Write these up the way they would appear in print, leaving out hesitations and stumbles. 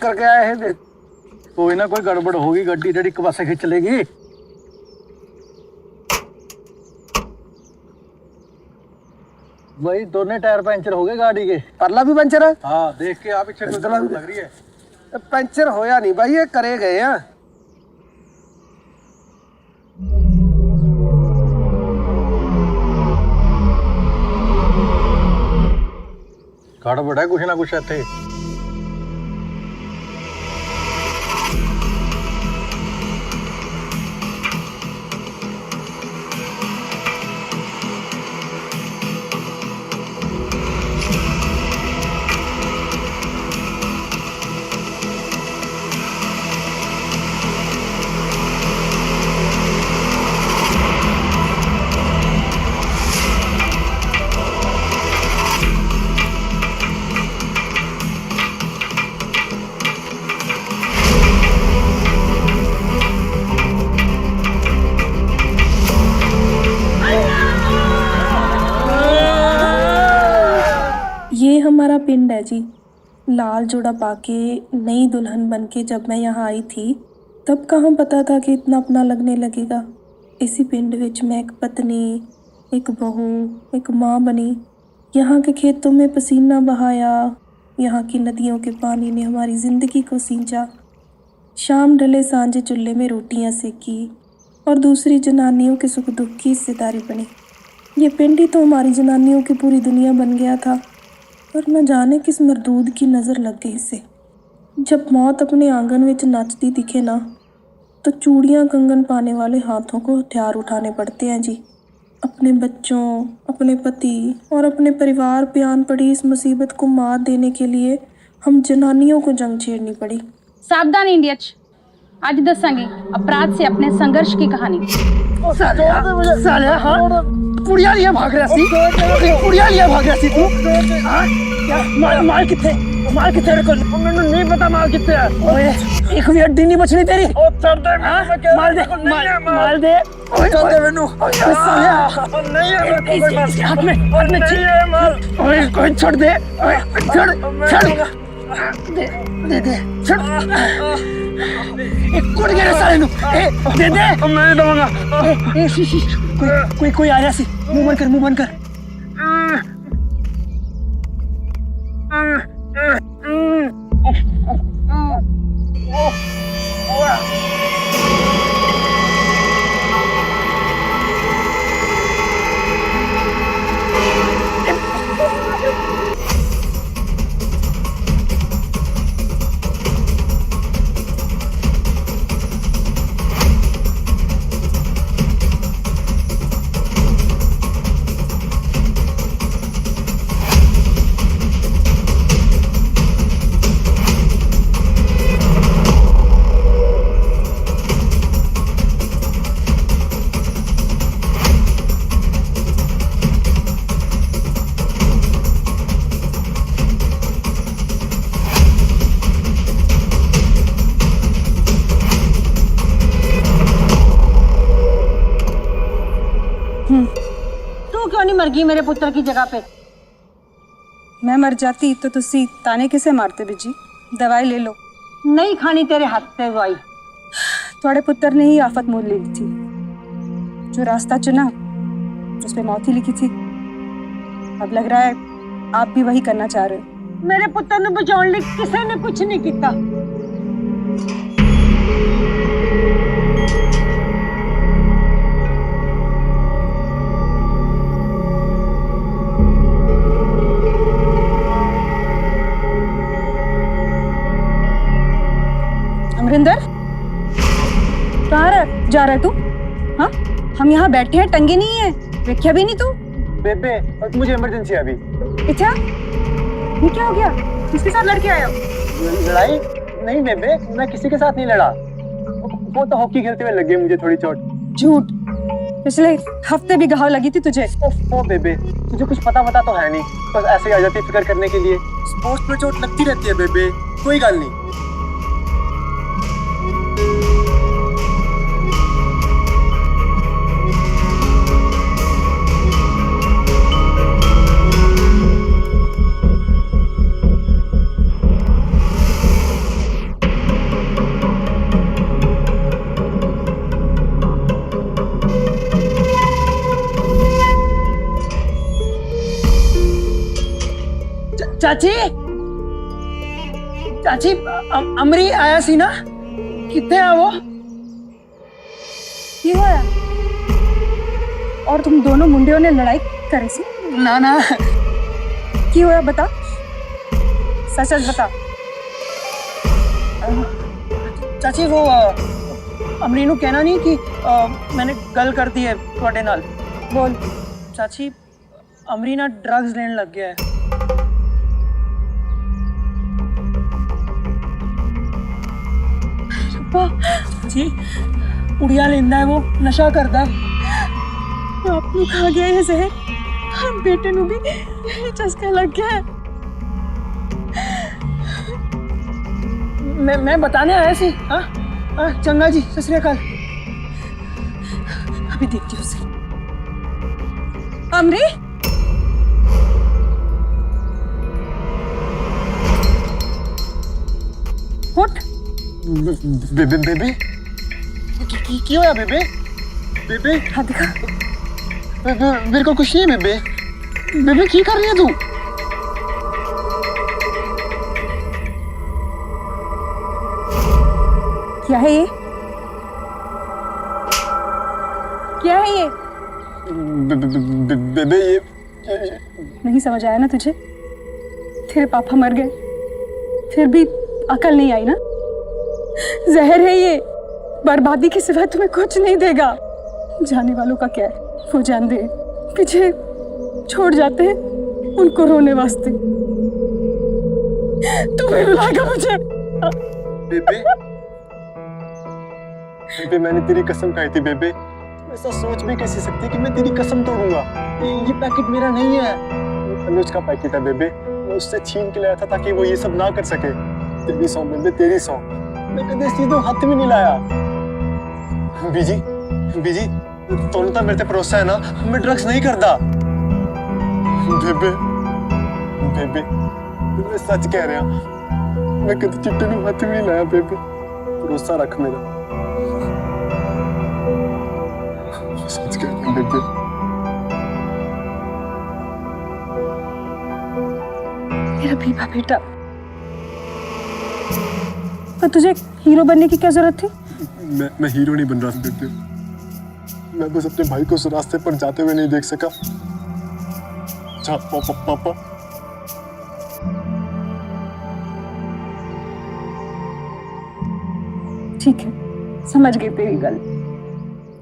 करके आए हैं। कोई ना कोई गड़बड़ होगी, गड्डी डड़ी एक पासे खिंच लेगी। वही दोनों टायर पंचर हो गए गाड़ी के। परला भी पंचर है? हाँ देख के आप पीछे लग रही है। पंचर होया नहीं भाई, ये करे गए हैं। गड़बड़ है कुछ ना कुछ थे। ये हमारा पिंड है जी। लाल जोड़ा पाके नई दुल्हन बनके जब मैं यहाँ आई थी तब कहाँ पता था कि इतना अपना लगने लगेगा। इसी पिंड विच मैं एक पत्नी, एक बहू, एक माँ बनी। यहाँ के खेतों में पसीना बहाया, यहाँ की नदियों के पानी ने हमारी ज़िंदगी को सींचा। शाम ढले सांझे चूल्हे में रोटियाँ सेकी और दूसरी जनानियों के सुख दुख की हिस्सेदारी बनी। ये पिंड ही तो हमारी जनानियों की पूरी दुनिया बन गया था। और न जाने किस मरदूद की नज़र लग गई इसे। जब मौत अपने आंगन में नाचती दिखे ना, तो चूड़ियाँ कंगन पाने वाले हाथों को हथियार उठाने पड़ते हैं जी। अपने बच्चों, अपने पति और अपने परिवार पे आन पड़ी इस मुसीबत को मात देने के लिए हम जनानियों को जंग छेड़नी पड़ी। सावधान इंडियच, आज दसांगे अपराध से अपने संघर्ष की कहानी। साले हाँ पुड़िया लिया भाग रहा सी, पुड़िया लिया भाग रहा सी तू। हाँ क्या माल किथे रे? मैंने नहीं पता माल किथे है। ओए एक भी हड्डी नहीं बचनी तेरी। ओ चल दे माल दे, माल दे। चल दे मैनू साले। नहीं है कोई माल हाथ में नहीं है माल। ओए कोई छोड़ दे, छोड़ दे छोड़। एक कुड़ गया साले नू, दे दे। मैं नहीं दूंगा। कोई आ रहा सी, मुंह बंद कर। तू क्यों नहीं मर गई मेरे पुत्र की जगह पे? मैं मर जाती तो तुसी ताने किसे मारते बिजी? दवाई ले लो। नहीं खानी तेरे हाथ से दवाई। थोड़े पुत्र ने ही आफत मोल ली थी। जो रास्ता चुना उस पे मौत ही लिखी थी। अब लग रहा है आप भी वही करना चाह रहे हो। मेरे पुत्र ने बचाने लिए किसी ने कुछ नहीं किया। अमरिंदर कहाँ जा रहा है तू? हाँ हम यहाँ बैठे हैं, टंगे नहीं है, देखा भी नहीं तू? बेबे मुझे इमरजेंसी है अभी। अच्छा ये क्या हो गया? किसके साथ लड़के आए हो? लड़ाई नहीं बेबे, मैं किसी के साथ नहीं लड़ा। वो तो हॉकी खेलते हुए लग गई मुझे थोड़ी चोट। झूठ, पिछले हफ्ते भी घाव लगी थी तुझे। ओ बेबे तुझे कुछ पता तो है नहीं, बस ऐसे ही आ जाती फिक्र करने के लिए। स्पोर्ट्स में चोट लगती रहती है बेबे, कोई गल नहीं। चाची चाची अमरी आया सी ना कितने आ वो की होया और तुम दोनों मुंडियों ने लड़ाई करे सी ना ना की होया बता सच सच बता चाची वो अमरी नु कहना नहीं कि मैंने गल कर दी है ਤੁਹਾਡੇ ਨਾਲ बोल चाची अमरी ना ड्रग्स लेने लग गया है जी उड़िया लेंदा है वो नशा करता है आप लोग खा गया है जहर हम बेटे नु भी चस्का लग गया है मैं बताने आया सी हाँ हाँ चंगा जी सत श्री अकाल अभी देखती हूँ उसे अमरी उठ बेबे बेबे क्यों है बेबे बेबे हाथ दिखा बेबे मेरे को कुछ नहीं बेबे बेबे क्या कर रही है तू क्या है ये क्या है ये बेबे ये नहीं समझ आया ना तुझे तेरे पापा मर गए फिर भी अकल नहीं आई ना जहर है ये बर्बादी के सिवा तुम्हें कुछ नहीं देगा जाने वालों का क्या है वो जान दे पीछे छोड़ जाते हैं उनको रोने वास्ते तू भी रुलाएगा मुझे बेबे बेबे मैंने तेरी कसम खाई थी बेबे ऐसा सोच भी कैसे सकती कि मैं तेरी कसम तोड़ूंगा ये पैकेट मेरा नहीं है अनुज का पैकेट है बेबे मैं उससे छीन के लाया था ताकि वो ये सब ना कर सके तेरी सौ बेबे तेरी सौ मैं कदे सीधे हाथ में नहीं लाया बीजी बीजी तोने तो मेरे ते भरोसा है ना मैं ड्रग्स नहीं करता बेबे बेबे मैं सच कह रहा मैं कदे चिट्टे में हाथ में नहीं लाया बेबे भरोसा रख मेरा सच कह रहा बेबे मेरा बीबा बेटा पर तुझे हीरो बनने की क्या जरूरत थी मैं हीरो नहीं बन रहा था बेबे मैं बस अपने भाई को उस रास्ते पर जाते हुए नहीं देख सका जा पापा पापा ठीक है समझ गई तेरी गल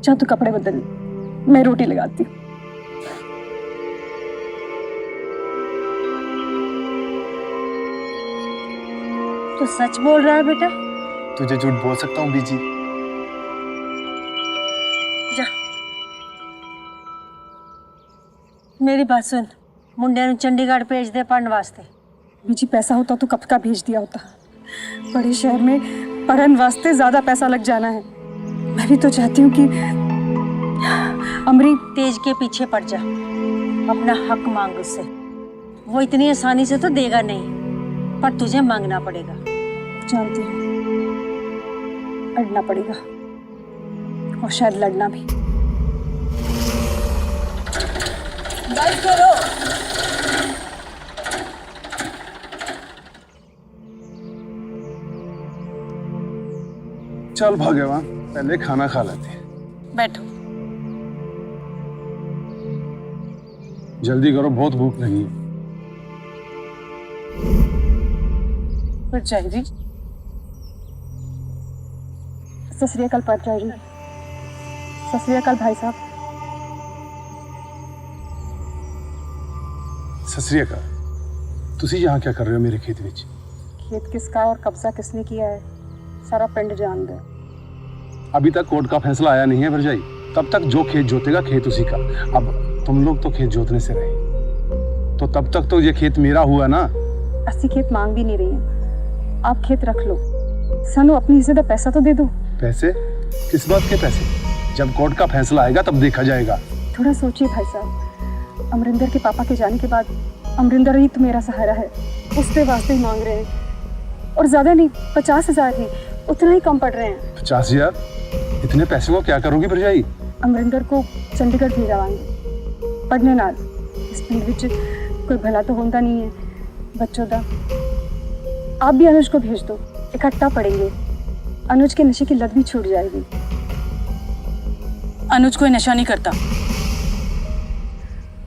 जा तू कपड़े बदल ले मैं रोटी लगाती हूँ तो सच बोल रहा है बेटा तुझे झूठ बोल सकता हूँ बीजी जा मेरी बात सुन मुंडे नु चंडीगढ़ भेज दे पढ़ने वास्ते बीजी पैसा होता तो कब का भेज दिया होता बड़े शहर में पढ़ने वास्ते ज्यादा पैसा लग जाना है मैं भी तो चाहती हूँ कि अमरी तेज के पीछे पड़ जा अपना हक मांग उससे वो इतनी आसानी से तो देगा नहीं पर तुझे मांगना पड़ेगा जानती हूँ अड़ना पड़ेगा और शायद लड़ना भी बस करो चल भगवान पहले खाना खा लेते बैठो जल्दी करो बहुत भूख लगी है परचाई जी सत श्री अकाल परचाई जी सत श्री अकाल भाई साहब सत श्री अकाल तुसी यहाँ क्या कर रहे हो मेरे खेत विच खेत किसका और कब्जा किसने किया है सारा पिंड जान दे अभी तक कोर्ट का फैसला आया नहीं है भरजाई तब तक जो खेत जोतेगा खेत उसी का अब तुम लोग तो खेत जोतने से रहे तो तब तक तो ये खेत मेरा हुआ ना अस्सी खेत मांग भी नहीं रही है आप खेत रख लो सानू अपनी हिस्से का पैसा तो दे दो पैसे किस बात के पैसे जब कोर्ट का फैसला आएगा तब देखा जाएगा थोड़ा सोचिए भाई साहब अमरिंदर के पापा के जाने के बाद अमरिंदर ही तो मेरा सहारा है उसके वास्ते ही मांग रहे हैं और ज्यादा नहीं 50,000 ही उतना ही कम पड़ रहे हैं 50,000 इतने पैसे को क्या करोगी भरजाई अमरिंदर को चंडीगढ़ भेजावांगे पढ़ने नाल इस पिंड विच कोई भला तो होंदा नहीं है बच्चों दा, आप भी अनुज को भेज दो, इकट्ठा पढ़ेंगे। अनुज के नशे की लत भी छूट जाएगी। अनुज कोई नशा नहीं करता।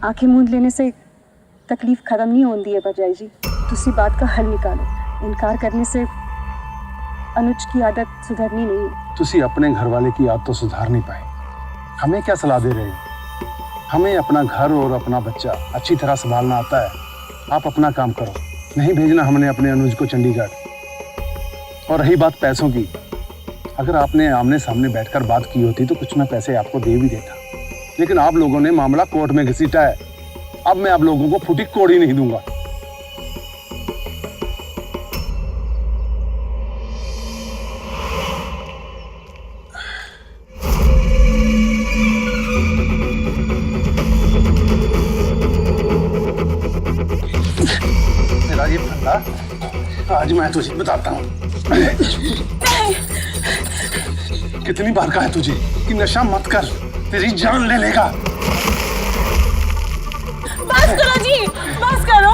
आंखें मूंद लेने से तकलीफ खत्म नहीं होती है भरजाई जी। दूसरी बात का हल निकालो। इनकार करने से अनुज की आदत सुधरनी नहीं है। तुसी अपने घर वाले की आदत तो सुधार नहीं पाए, हमें क्या सलाह दे रहे हो? हमें अपना घर और अपना बच्चा अच्छी तरह संभालना आता है। आप अपना काम करो। नहीं भेजना हमने अपने अनुज को चंडीगढ़। और रही बात पैसों की, अगर आपने आमने सामने बैठकर बात की होती तो कुछ मैं पैसे आपको दे भी देता, लेकिन आप लोगों ने मामला कोर्ट में घसीटा है। अब मैं आप लोगों को फूटी कौड़ी नहीं दूंगा। राजीव फंदा, आज मैं तुझे बताता हूँ। कितनी बार कहा है तुझे कि नशा मत कर, तेरी जान ले लेगा। बस करो जी, बस करो।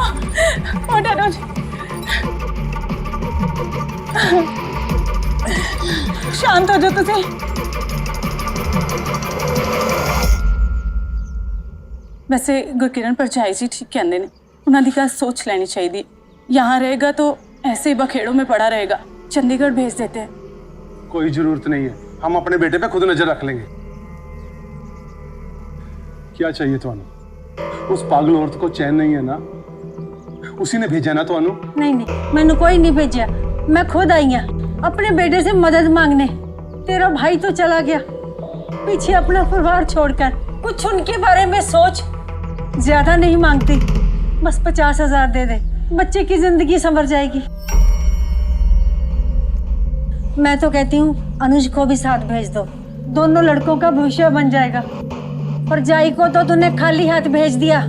उठ अनुज, शांत हो जाओ तुझे। वैसे गुरकिरण परछाई जी ठीक कहते ने, उन्होंने का सोच लेनी चाहिए। यहाँ रहेगा तो ऐसे ही बखेड़ों में पड़ा रहेगा। चंडीगढ़ भेज देते हैं। कोई जरूरत नहीं है, हम अपने बेटे पे खुद नजर रख लेंगे। क्या चाहिए ਤੁਹਾਨੂੰ? उस पागल औरत को चैन नहीं है ना? उसी ने भेजा ना ਤੁਹਾਨੂੰ? नहीं नहीं, मैंने कोई नहीं भेजा। मैं खुद आई हूँ अपने बेटे से मदद मांगने। तेरा भाई तो चला गया पीछे अपना परिवार छोड़कर। कुछ उनके बारे में सोच। ज्यादा नहीं मांगती, बस 50,000 दे दे, बच्चे की जिंदगी संवर जाएगी। मैं तो कहती हूँ अनुज को भी साथ भेज दो, दोनों लड़कों का भविष्य बन जाएगा। और जाई को तो तूने खाली हाथ भेज दिया,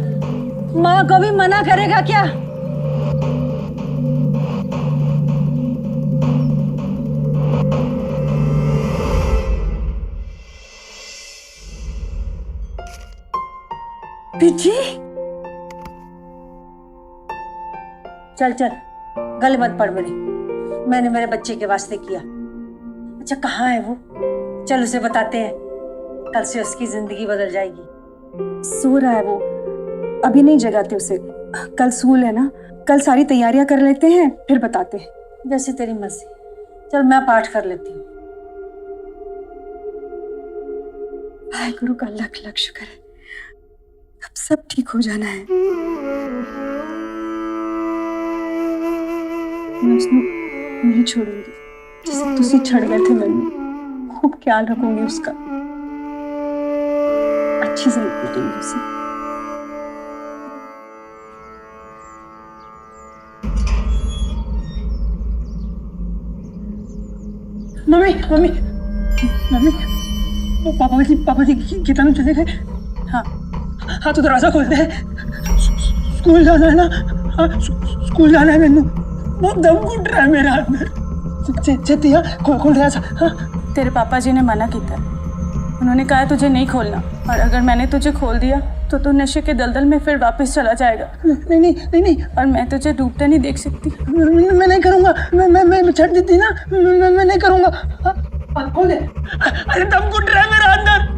माँ को भी मना करेगा क्या? पिजी, चल चल, गले मत पड़ मेरी। मैंने मेरे बच्चे के वास्ते किया। अच्छा कहाँ है वो? चल उसे बताते हैं, कल से उसकी जिंदगी बदल जाएगी। सो रहा है वो, अभी नहीं जगाते उसे। कल स्कूल है ना, कल सारी तैयारियां कर लेते हैं फिर बताते हैं। जैसे तेरी मर्जी। चल मैं पाठ कर लेती हूँ। वाहेगुरु का लख लख शुक्र है, अब सब ठीक हो जाना है। मैं उसको नहीं छोड़ूंगी, जैसे तुसी छड़ गए थे। मैंने खूब ख्याल रखूंगी उसका, अच्छी जिंदगी दूंगी उसे। मम्मी मम्मी मम्मी, वो पापा जी कितना चले गए? हाँ हाँ तो दरवाजा खोलते हैं, स्कूल जाना है ना। हाँ स्कूल जाना है मैनू, बहुत दम घुट रहा है मेरा अंदर। चेतिया खोल दरवाजा। हाँ तेरे पापा जी ने मना किया, उन्होंने कहा तुझे नहीं खोलना, और अगर मैंने तुझे खोल दिया तो तू नशे के दलदल में फिर वापस चला जाएगा। नहीं नहीं नहीं नहीं, और मैं तुझे डूबते नहीं देख सकती। मैं नहीं करूँगा, मैं छड़ देती ना, मैं नहीं करूँगा। हाँ खोल दे। अरे दम घुट रहा है मेरा अंदर।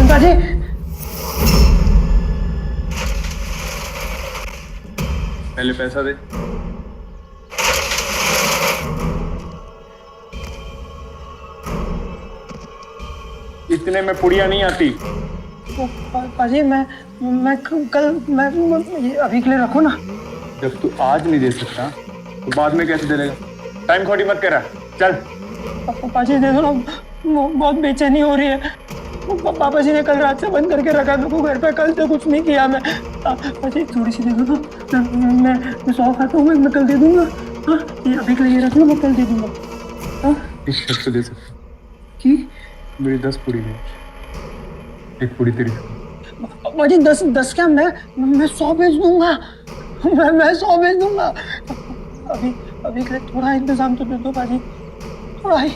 बाजी पहले पैसा दे। इतने में पुड़िया नहीं आती। बाजी मैं कल मैं अभी के लिए रखो ना। जब तू आज नहीं दे सकता तो बाद में कैसे दे देगा? टाइम खोटी मत करा, चल। पापा जी देखो ना, बहुत बेचैनी हो रही है। पापा जी ने कल रात से बंद करके रखा मेरे को घर पे, कल से कुछ नहीं किया मैं। पापा जी थोड़ी सी देखो ना, मैं 100 खाता हूँ, मैं कल दे दूंगा। हाँ ये अभी के लिए रख लो, मैं कल दे दूंगा। हाँ इस शर्त से दे सकता कि मेरी 10 पुड़ी है, एक पुड़ी तेरी। पापा जी 10 क्या, मैं 100 बेच दूंगा। मैं 100 बेच दूंगा। अभी के लिए थोड़ा इंतजाम तो दे दो पाजी, थोड़ा ही।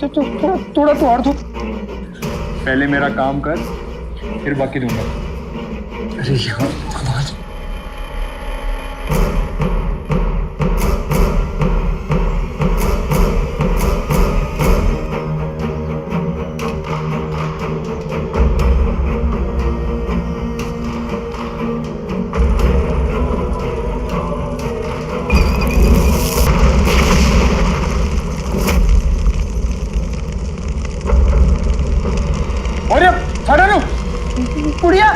तो थोड़ा तो और दो। पहले मेरा काम कर, फिर बाकी दूंगा। अरे यार आवाज। पुड़िया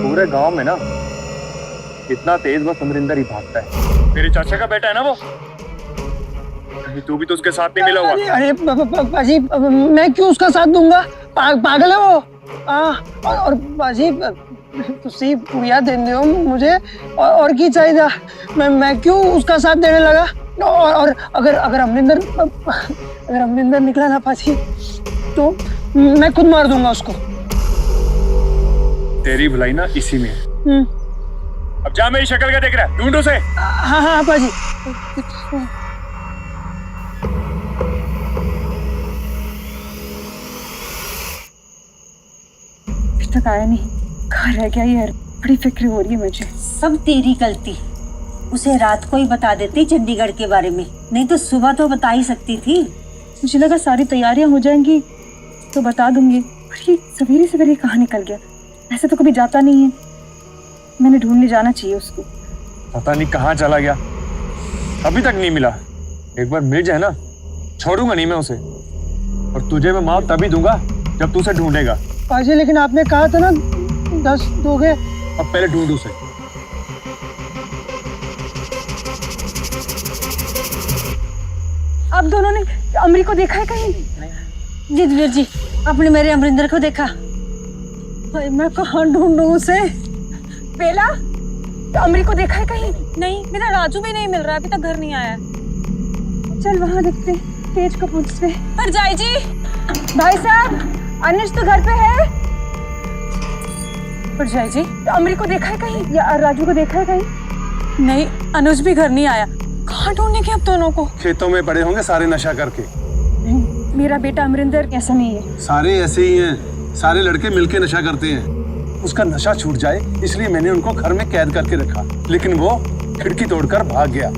पूरे गांव में ना इतना तेज बस अमरिंदर ही भागता है। मेरे चाचा का बेटा है ना वो, कहीं तू भी तो उसके साथ नहीं मिला हुआ? अरे बाजी मैं क्यों उसका साथ दूंगा? पागल है वो। और बाजी तुसी पुड़िया देने हो मुझे, और की चाहिए? मैं क्यों उसका साथ देने लगा? और अगर अमरिंदर निकला ना पाजी तो मैं खुद मार दूंगा उसको। तेरी भलाई ना इसी में है। अब जा, मेरी शक्ल क्या देख रहा है? ढूंढ उसे। हाँ पाजी। अभी तक आया नहीं, कहाँ रह गया यार? बड़ी फिक्र हो रही है मुझे। सब तेरी गलती। उसे रात को ही बता देती चंडीगढ़ के बारे में, नहीं तो सुबह तो बता ही सकती थी। मुझे लगा सारी तैयारियां हो जाएंगी तो बता दूंगी, पर ये सवेरे सवेरे कहाँ निकल गया? ऐसे तो कभी जाता नहीं है। मैंने ढूंढने जाना चाहिए उसको। पता नहीं कहाँ चला गया, अभी तक नहीं मिला। एक बार मिल जाए ना, छोड़ूंगा नहीं मैं उसे। और तुझे मैं माफ तभी दूंगा जब तू उसे ढूंढेगा। पाजी लेकिन आपने कहा था ना 10 दोगे। अब पहले ढूंढ उसे। अब दोनों ने अमरी को देखा है कहीं? जिदवीर जी, आपने मेरे अमरिंदर को देखा? भाई मैं कहाँ ढूंढूं उसे? बेला, अमरी को देखा है कहीं? नहीं, मेरा राजू भी नहीं मिल रहा, अभी तक घर नहीं आया। चल वहाँ देखते, तेज को पूछते। पर जाई जी, भाई साहब, अनिश तो घर पे है? पर जाई जी, अमरी को देखा है कहीं या राजू को देखा है कहीं? नहीं, अनुज भी घर नहीं आया। कहाँ ढूंढेंगे अब दोनों को? खेतों में पड़े होंगे सारे नशा करके। नहीं, मेरा बेटा अमरिंदर ऐसा नहीं है। सारे ऐसे ही हैं, सारे लड़के मिलके नशा करते हैं। उसका नशा छूट जाए इसलिए मैंने उनको घर में कैद करके रखा, लेकिन वो खिड़की तोड़कर भाग गया।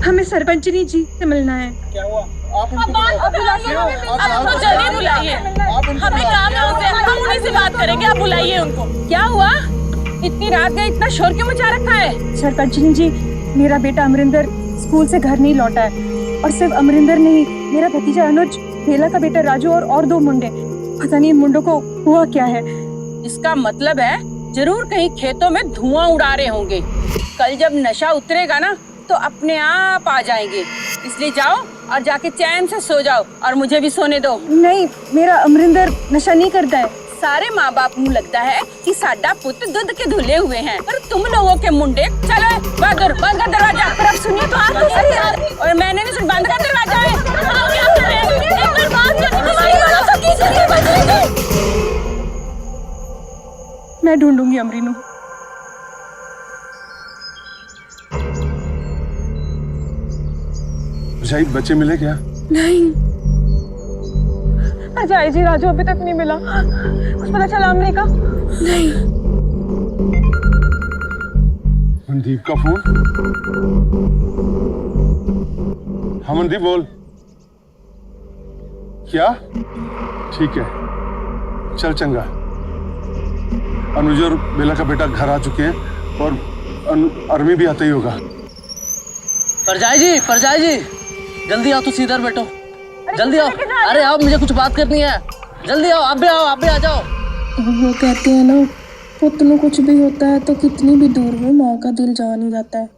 हमें सरपंचनी जी से मिलना है। क्या हुआ? आप तो जल्दी बुलाइए, हमें काम है उनसे, हम उन्हीं से बात करेंगे। आप बुलाइए उनको। क्या हुआ? इतनी रात गई, इतना शोर क्यों मचा रखा है? सरपंचनी जी, मेरा बेटा अमरिंदर स्कूल से घर नहीं लौटा है। और सिर्फ अमरिंदर नहीं, मेरा भतीजा अनुज, बेला का बेटा राजू और 2 मुंडे। पता नहीं इन मुंडों को हुआ क्या है। इसका मतलब है जरूर कहीं खेतों में धुआं उड़ा रहे होंगे। कल जब नशा उतरेगा ना तो अपने आप आ जाएंगे। इसलिए जाओ और जाके चैन से सो जाओ, और मुझे भी सोने दो। नहीं, मेरा अमरिंदर नशा नहीं करता है, सारे माँ बाप ਨੂੰ लगता है कि साडा पुत दूध के धुले हुए हैं, पर तुम लोगों के मुंडे चलो बंद कर दरवाजा। पर अब सुनिए तो आप सही, और मैंने नहीं सुन, बंद कर दरवाजा है। मैं ढूंढूंगी अमरीनू। शायद बच्चे मिले क्या? नहीं अजय जी, राजू अभी तक नहीं मिला। कुछ पता चला अमरी का? नहीं। मनदीप का फोन। हाँ मनदीप बोल। क्या? ठीक है, चल चंगा। अनुज और बेला का बेटा घर आ चुके हैं और अरमी भी आता ही होगा। परजाई जी, जल्दी आओ, तो सीधर बैठो, जल्दी आओ। अरे आओ, मुझे कुछ बात करनी है, जल्दी आओ। आप भी आ जाओ। वो कहते हैं ना, पुत ਨੂੰ कुछ भी होता है तो कितनी भी दूर हो माँ का दिल जान ही जाता है।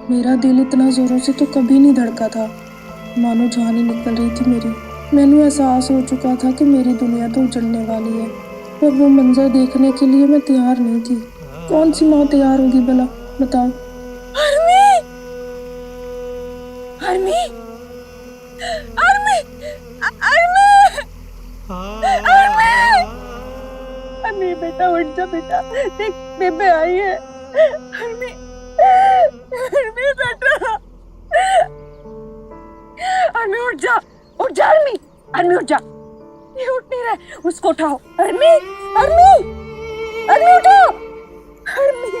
मेरा दिल इतना जोरों से तो कभी नहीं धड़का था, मानो जान ही निकल रही थी मेरी। मैंने एहसास हो चुका था कि मेरी दुनिया तो उजड़ने वाली है, पर वो मंजर देखने के लिए मैं तैयार नहीं थी। कौन सी माँ तैयार होगी भला, बताओ। अम्मी बेटा उठ जा बेटा, देख बेबे आई है। अम्मी बेटा, अम्मी उठ जा अम्मी उठ जा। ये उठ नहीं रहा, उसको उठाओ। अम्मी उठो। अम्मी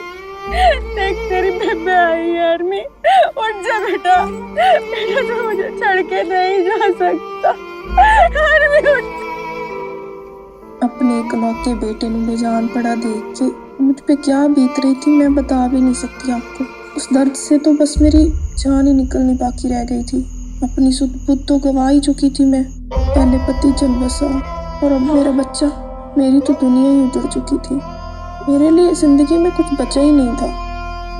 देख तेरी बेबे आई है। अम्मी उठ जा बेटा तो मुझे छोड़ के नहीं जा सकता। अम्मी उठ। अपने इकलौते बेटे ने बेजान पड़ा देख के मुझ पे क्या बीत रही थी मैं बता भी नहीं सकती आपको। उस दर्द से तो बस मेरी जान ही निकलनी बाकी रह गई थी। अपनी सुध बुद्ध तो गवा ही चुकी थी मैं। पहले पति चल बसा और अब मेरा बच्चा। मेरी तो दुनिया ही उजड़ चुकी थी। मेरे लिए जिंदगी में कुछ बचा ही नहीं था।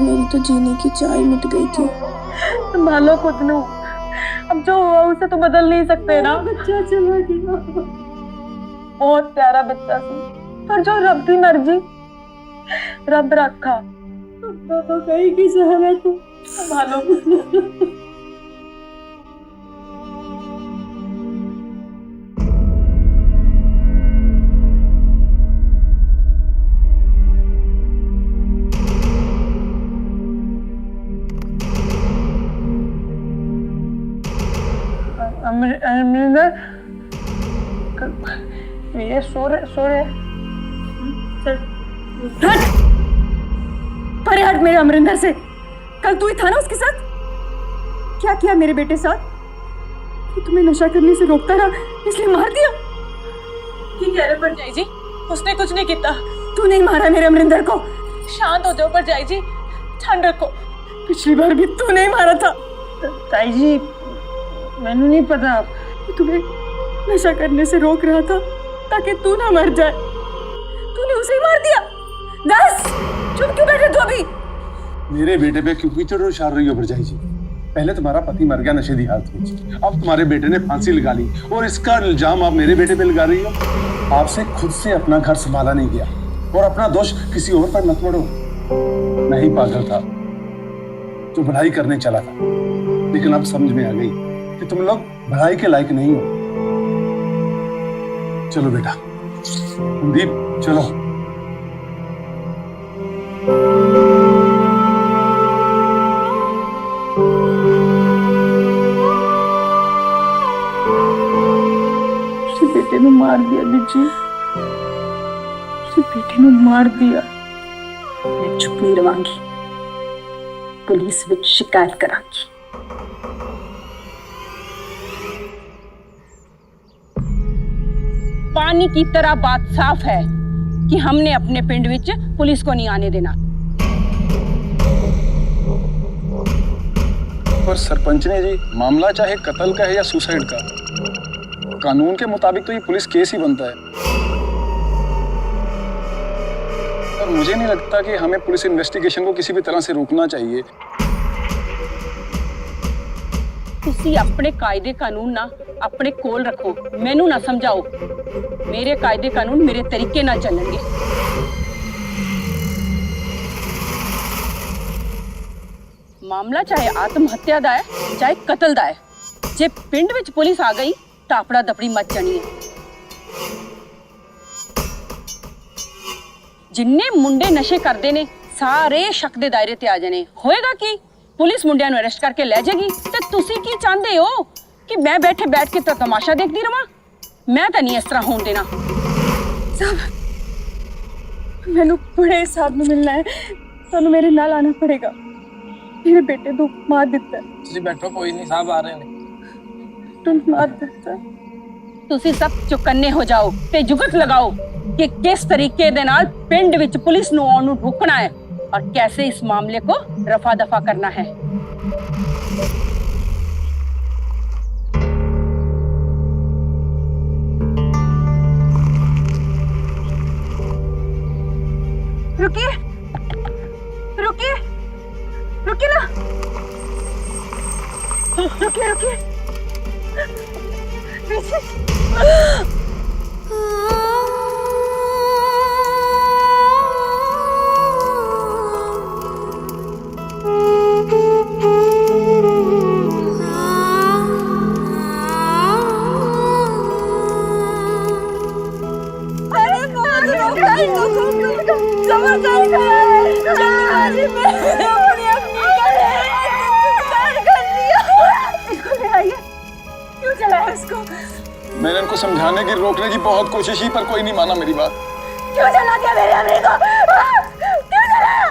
मेरी तो जीने की चाह मिट गई थी। संभालो खुद नु, अब जो हुआ उसे तो बदल नहीं सकते ना। बच्चा चला गया, बहुत प्यारा बच्चा सी, पर जो रब की मर्जी रब रखा। तो कहीं की सहारा तो संभालो। अमरिंदर, ये सो रहे। हट परे हट मेरे अमरिंदर से। कल तू ही था ना उसके साथ? क्या किया मेरे बेटे साथ? कि तुम्हें नशा करने से रोकता रहा इसलिए मार दिया? की कह रहे परजाई जी, उसने कुछ नहीं किया। तू नहीं मारा मेरे अमरिंदर को। शांत हो जाओ परजाई जी, ठंड रखो। पिछली बार भी तू नहीं मारा था। ताई जी मैंने नहीं पता, तुम्हें नशा करने से रोक रहा था ताकि तू ना मर जाए। तूने उसे ही मार दिया। दस चुप क्यों बैठे तू अभी? मेरे बेटे पे क्यों कीचड़ उछाल रही हो भरजाई जी? पहले तुम्हारा पति मर गया नशे की हालत में, अब तुम्हारे बेटे ने फांसी लगा ली और इसका इल्जाम आप मेरे बेटे पे लगा रही हो। आपसे खुद से अपना घर संभाला नहीं गया और अपना दोष किसी और पर मत मोड़ो। मैं ही पागल था जो भलाई करने चला था, लेकिन अब समझ में आ गई कि तुम लोग भलाई के लायक नहीं हो। चलो बेटा, संदीप चलो। बेटे ने मार दिया बिजी, बेटे ने मार दिया। मैं चुप नहीं रवांगी, पुलिस विच शिकायत करांगी। पानी की तरह बात साफ है कि हमने अपने पिंड विच पुलिस को नहीं आने देना। पर सरपंच ने जी, मामला चाहे कत्ल का है या सुसाइड का, कानून के मुताबिक तो ये पुलिस केस ही बनता है। और मुझे नहीं लगता कि हमें पुलिस इन्वेस्टिगेशन को किसी भी तरह से रोकना चाहिए। तो ਤੁਸੀਂ ਆਪਣੇ ਕਾਇਦੇ ਕਾਨੂੰਨ ਨਾ ਆਪਣੇ ਕੋਲ ਰੱਖੋ, ਮੈਨੂੰ ਨਾ ਸਮਝਾਓ। ਮੇਰੇ ਕਾਇਦੇ ਕਾਨੂੰਨ ਮੇਰੇ ਤਰੀਕੇ ਨਾਲ ਚੱਲਣਗੇ। ਮਾਮਲਾ ਚਾਹੇ ਆਤਮ ਹੱਤਿਆ ਦਾ ਹੈ ਚਾਹੇ ਕਤਲ ਦਾ ਹੈ। ਜੇ ਪਿੰਡ ਵਿੱਚ ਪੁਲਿਸ ਆ ਗਈ ਤਾਂ ਆਪਣਾ ਦਪੜੀ ਮਚ ਜਾਣੀ ਹੈ। ਜਿੰਨੇ ਮੁੰਡੇ ਨਸ਼ੇ ਕਰਦੇ ਨੇ ਸਾਰੇ ਸ਼ੱਕ ਦੇ ਦਾਇਰੇ ਤੇ ਆ ਜਾਣੇ। ਹੋਏਗਾ ਕੀ, ਪੁਲਿਸ ਮੁੰਡਿਆਂ ਨੂੰ ਅਰੈਸਟ ਕਰਕੇ ਲੈ ਜਾਏਗੀ। ਤੇ ਤੁਸੀਂ ਕੀ ਚਾਹੁੰਦੇ ਹੋ ਕਿ ਮੈਂ ਬੈਠ ਕੇ ਤਾਂ ਤਮਾਸ਼ਾ ਦੇਖਦੀ ਰਵਾਂ? ਮੈਂ ਤਾਂ ਨਹੀਂ ਇਸ ਤਰ੍ਹਾਂ ਹੋਣ ਦੇਣਾ। साहब मैनू बड़े साहब ਨੂੰ ਮਿਲਣਾ ਹੈ, ਤੁਹਾਨੂੰ ਮੇਰੇ ਨਾਲ ਆਣਾ ਪੜੇਗਾ। ਮੇਰੇ ਬੇਟੇ ਨੂੰ ਮਾਰ ਦਿੱਤਾ ਹੈ। ਤੁਸੀਂ ਬੈਠੋ, ਕੋਈ ਨਹੀਂ, ਸਾਹਿਬ ਆ ਰਹੇ ਨੇ। ਤੁਹਾਨੂੰ ਮਾਰ ਦਿੱਤਾ। ਤੁਸੀਂ ਸਭ ਚੁਕੰਨੇ ਹੋ ਜਾਓ ਤੇ ਜੁਗਤ ਲਗਾਓ ਕਿ ਕਿਸ ਤਰੀਕੇ ਦੇ ਨਾਲ ਪਿੰਡ ਵਿੱਚ ਪੁਲਿਸ ਨੂੰ ਆਉਣ ਨੂੰ ਰੋਕਣਾ ਹੈ और कैसे इस मामले को रफा दफा करना है। रुकिए रुकिए रुकिए ना, रुकिए रुकिए पीछे। मैंने इनको समझाने की रोकने की बहुत कोशिश की पर कोई नहीं माना मेरी बात। क्यों चला दिया मेरे अमरी को? क्यों चलाया?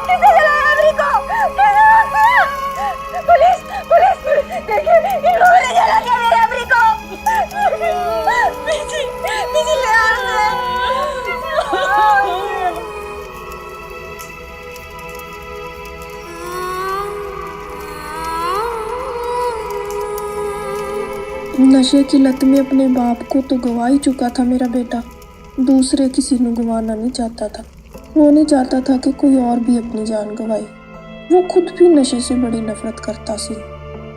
किसने चलाया अमरी को? पुलिस पुलिस देखिए, इन्होंने चला दिया मेरे अमरी को। पीछे पीछे ले आ रहे हैं। नशे की लत में अपने बाप को तो गवा ही चुका था मेरा बेटा, दूसरे किसी को गंवाना नहीं चाहता था। वो नहीं चाहता था कि कोई और भी अपनी जान गंवाए। वो खुद भी नशे से बड़ी नफरत करता सी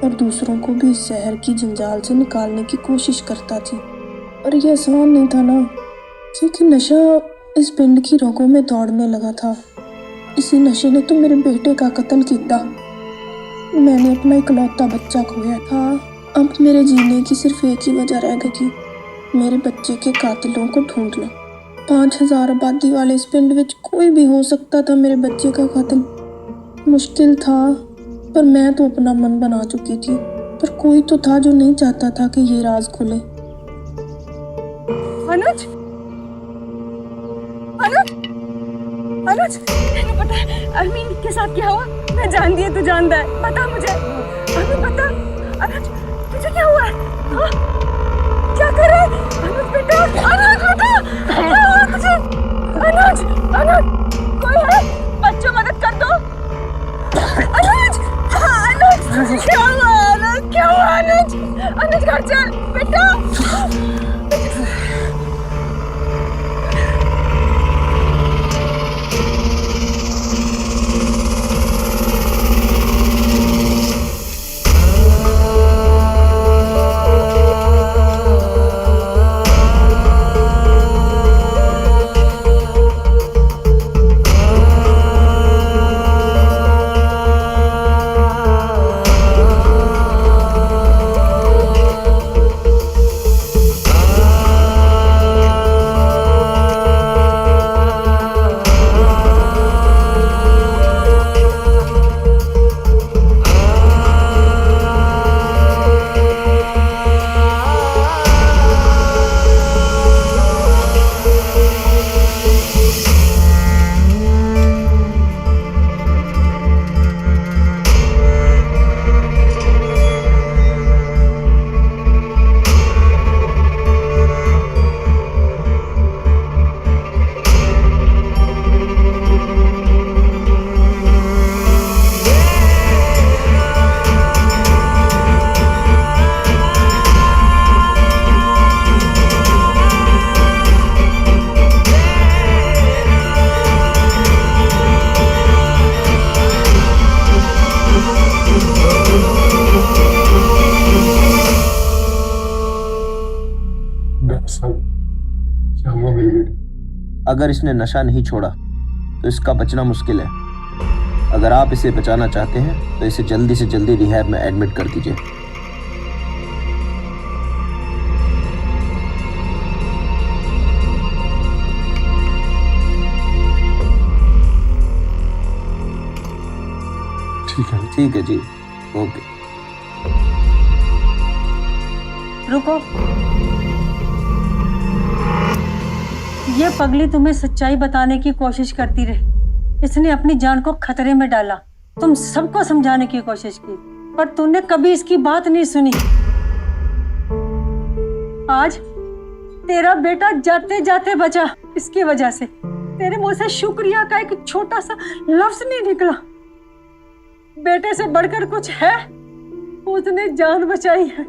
और दूसरों को भी इस जहर की जंजाल से निकालने की कोशिश करता थी। और ये आसान नहीं था ना, क्योंकि नशा इस पिंड की रगों में दौड़ने लगा था। इसी नशे ने तो मेरे बेटे का कत्ल किया। मैंने अपना इकलौता बच्चा खोया था। अब मेरे जीने की सिर्फ एक ही वजह रह गई, मेरे बच्चे के कातिलों को ढूंढना। 5000 आबादी वाले इस पिंड में कोई भी हो सकता था मेरे बच्चे का कातिल। मुश्किल था, पर मैं तो अपना मन बना चुकी थी। पर कोई तो था जो नहीं चाहता था कि ये राज खुले। अनुज, अनुज, अनुज, तेरे पता है अरमीन के साथ क्या हुआ? मैं जानती है, तू जानता है, बता मुझे। अनुज बता, अनुज तुझे क्या हुआ है? हाँ? क्या कर रहे हैं? अनुज बेटा, अनुज बेटा, क्या हुआ तुझे? अनुज, अनुज, कोई है? बच्चों मदद कर दो। अनुज, हाँ, अनुज, क्या हुआ? अनुज, क्या हुआ? अनुज, अनुज घर चल बेटा। क्या हुआ मेरे बेटे? अगर इसने नशा नहीं छोड़ा तो इसका बचना मुश्किल है। अगर आप इसे बचाना चाहते हैं तो इसे जल्दी से जल्दी रिहैब में एडमिट कर दीजिए। ठीक है जी, ओके। रुको, ये पगली तुम्हें सच्चाई बताने की कोशिश करती रही। इसने अपनी जान को खतरे में डाला। तुम सबको समझाने की कोशिश की, पर तूने कभी इसकी बात नहीं सुनी। आज तेरा बेटा जाते जाते बचा इसकी वजह से। तेरे मुंह से शुक्रिया का एक छोटा सा लफ्ज नहीं निकला। बेटे से बढ़कर कुछ है? उसने जान बचाई है।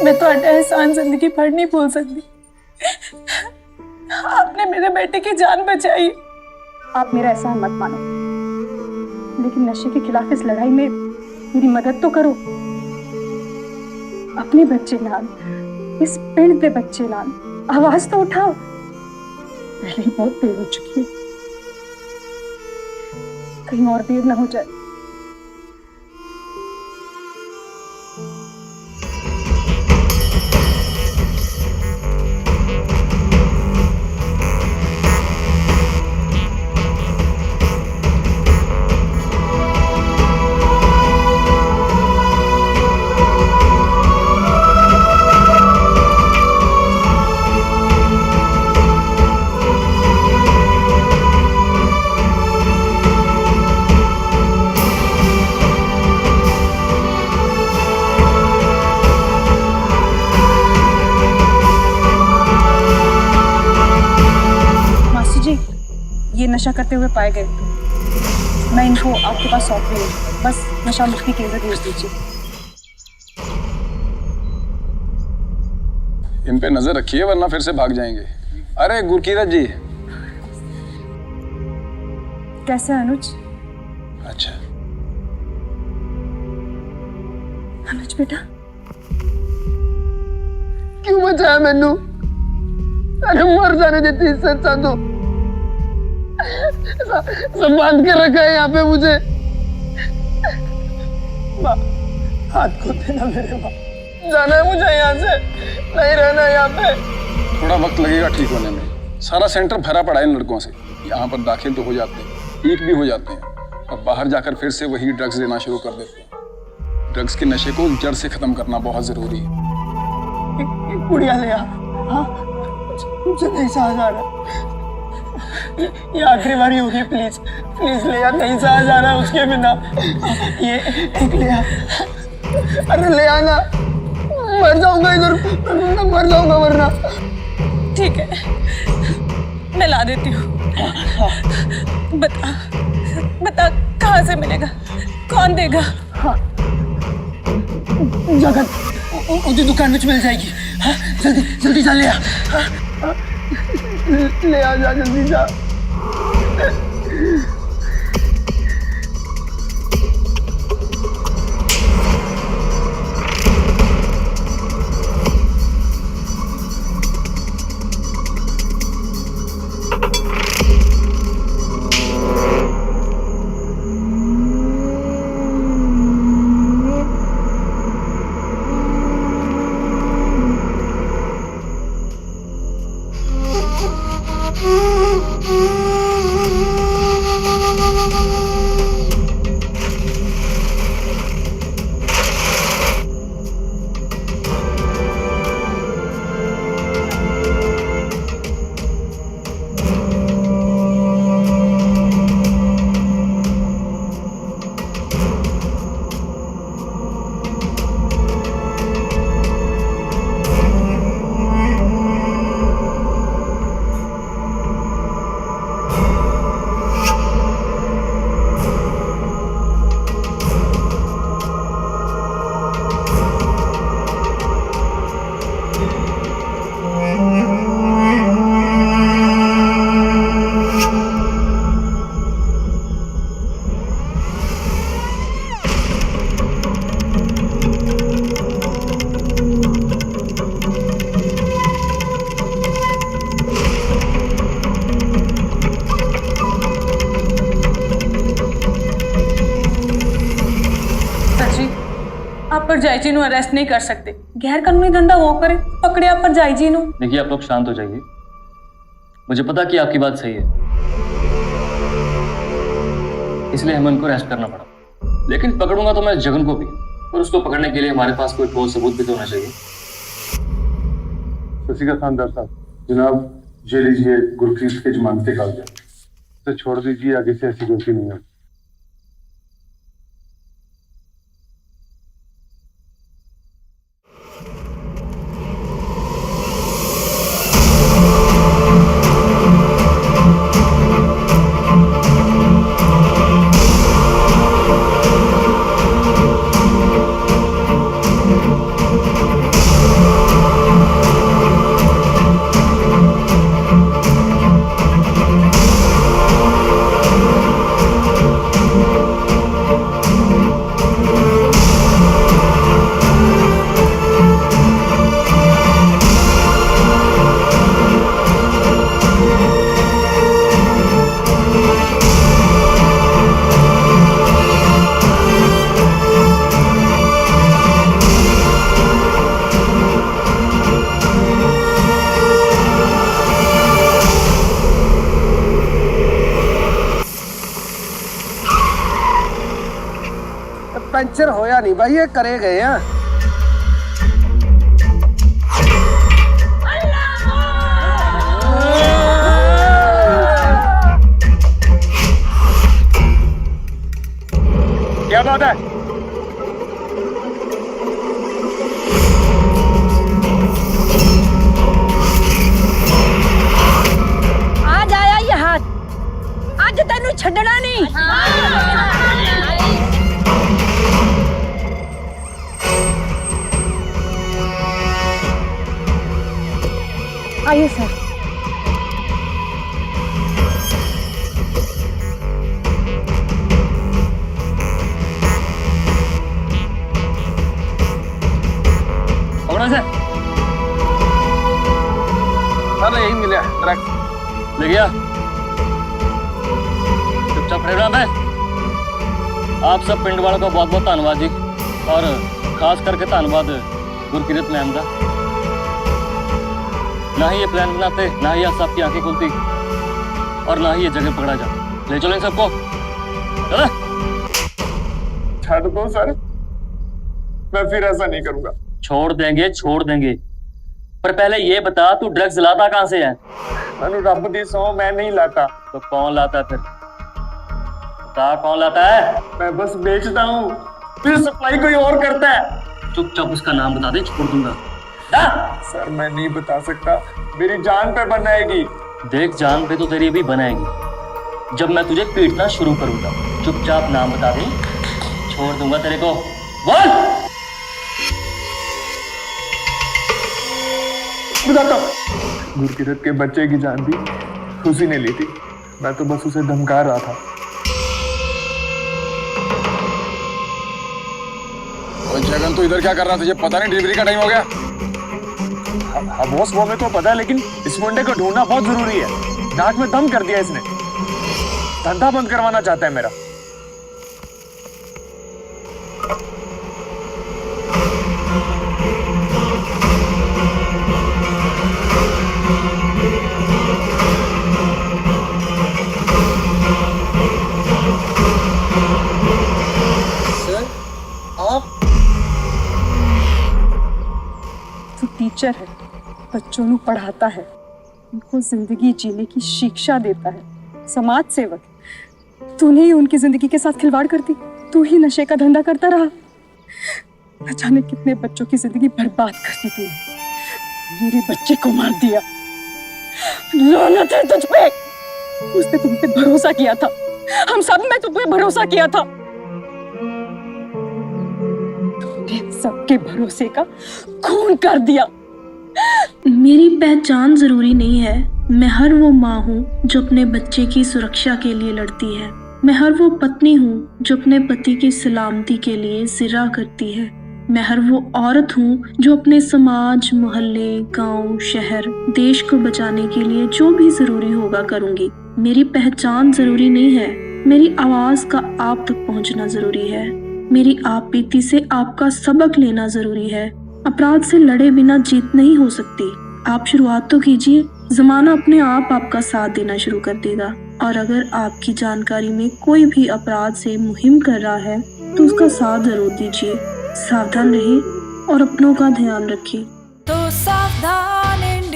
मैं तो एहसान जिंदगी भर नहीं भूल सकती। आपने मेरे बेटे की जान बचाई। आप मेरा एहसान मत मानो, लेकिन नशे के खिलाफ इस लड़ाई में मेरी मदद तो करो। अपने बच्चे नाल, इस पिंड के बच्चे नाल आवाज तो उठाओ। पहले ही बहुत देर हो चुकी है, कहीं और देर ना हो जाए। ये नशा करते हुए पाए गए, मैं इनको आपके पास सौंप रही हूँ। बस नशा मुक्ति केंद्र भेज दीजिए। इन पे नजर रखिए वरना फिर से भाग जाएंगे। अरे गुरकीरत जी। कैसे है अनुज? अच्छा अनुज बेटा, क्यों बचाया मैनू? अरे मर जाने देती इससे अच्छा तो सब बांध के रखा है यहाँ पे मुझे। माँ, हाथ को देना मेरे माँ, जाना है मुझे यहाँ से, नहीं रहना यहाँ पे। थोड़ा वक्त लगेगा ठीक होने में। सारा सेंटर भरा पड़ा है इन लड़कों से। यहाँ पर दाखिल तो हो जाते हैं, ठीक भी हो जाते हैं, और बाहर जाकर फिर से वही ड्रग्स देना शुरू कर देते हैं। ड्रग्स के नशे को जड़ से खत्म करना बहुत जरूरी है। कुड़िया ले आ, हाँ, मुझे नहीं सहा जा रहा। ये आखिरी बारी होगी, प्लीज प्लीज ले आ, नहीं सहा जा रहा उसके बिना। ये एक ले आ, अरे ले आना, मर जाऊंगा इधर, मर जाऊंगा वरना। ठीक है, मैं ला देती हूँ। बता बता कहाँ से मिलेगा, कौन देगा? हाँ, जगत उसी दुकान में मिल जाएगी। हाँ, जल्दी जल्दी जा ले आ। हाँ, ले आ, जा जल्दी जा। जाए जी नु अरेस्ट नहीं कर सकते। गैर कानूनी धंधा वो करे, पकड़िया पर जाए जी नु। देखिए आप लोग शांत हो जाइए, मुझे पता कि आपकी बात सही है, इसलिए हमें उनको अरेस्ट करना पड़ा। लेकिन पकड़ूंगा तो मैं जगन को भी, और उसको पकड़ने के लिए हमारे पास कोई ठोस सबूत भी तो होना चाहिए। शशिका थानदार साहब, जनाब ये लीजिए गुरप्रीत के जमानत के कागजात, तो छोड़ दीजिए, आगे से ऐसी गलती नहीं होगी। पंचर होया नहीं भाई, ये करे गए हैं। क्या बात है? आज आया ये हाथ, आज तेनू छड़ना नहीं। आइए सर। अरे यही मिला ट्रक ले गया, चुपचाप खड़े रहना है। आप सब पिंड वालों का बहुत बहुत धन्यवाद जी, और खास करके धन्यवाद गुरकीरत मैम का। ना ही ये प्लान बनाते, ना ही आज सबकी आंखें खुलती, और ना ही ये जगह पकड़ा जाता। ले चलो इन सबको। चलो। छाड़ दो सर, मैं फिर ऐसा नहीं करूंगा। छोड़ देंगे, पर पहले ये बता तू ड्रग्स लाता कहाँ से है? मैंने रब दी सौ, मैं नहीं लाता। तो कौन लाता है फिर? बता कौन लाता है? मैं बस बेचता हूँ, फिर सप्लाई कोई और करता है। चुपचाप उसका नाम बता दे, छोड़ दूंगा। सर मैं नहीं बता सकता, मेरी जान पे बनाएगी। देख जान पे तो तेरी अभी बनाएगी, जब मैं तुझे पीटना शुरू करूंगा। चुपचाप नाम बता दे, छोड़ दूंगा तेरे को। बोल। बताता हूँ। गुरकीरत के बच्चे की जान भी उसी ने ली थी, मैं तो बस उसे धमका रहा था। जगन तो इधर क्या कर रहा था? तुझे पता नहीं डिलीवरी का टाइम हो गया? हाँ बॉस, वो मेरे को पता है, लेकिन इस मुंडे को ढूंढना बहुत जरूरी है। नाक में दम कर दिया इसने, धंधा बंद करवाना चाहता है मेरा। तू टीचर है, बच्चों को पढ़ाता है, उनको जिंदगी जीने की शिक्षा देता है, समाज सेवक। तूने ही उनकी जिंदगी के साथ खिलवाड़ कर दी, तू ही नशे का धंधा करता रहा। न जाने कितने बच्चों की जिंदगी बर्बाद कर दी तूने। मेरे बच्चे को मार दिया, लानत है तुझ पे। उसने तुम पे भरोसा किया था, हम सब में तुम पे भरोसा किया था। तुमने सबके भरोसे का खून कर दिया। मेरी पहचान जरूरी नहीं है। मैं हर वो माँ हूँ जो अपने बच्चे की सुरक्षा के लिए लड़ती है। मैं हर वो पत्नी हूँ जो अपने पति की सलामती के लिए जिरा करती है। मैं हर वो औरत हूँ जो अपने समाज, मोहल्ले, गांव, शहर, देश को बचाने के लिए जो भी जरूरी होगा करूँगी। मेरी पहचान जरूरी नहीं है, मेरी आवाज का आप तक पहुँचना जरूरी है। मेरी आप बीती से आपका सबक लेना जरूरी है। अपराध से लड़े बिना जीत नहीं हो सकती। आप शुरुआत तो कीजिए, जमाना अपने आप आपका साथ देना शुरू कर देगा। और अगर आपकी जानकारी में कोई भी अपराध से मुहिम कर रहा है तो उसका साथ जरूर दीजिए। सावधान रहें और अपनों का ध्यान रखें। तो सावधान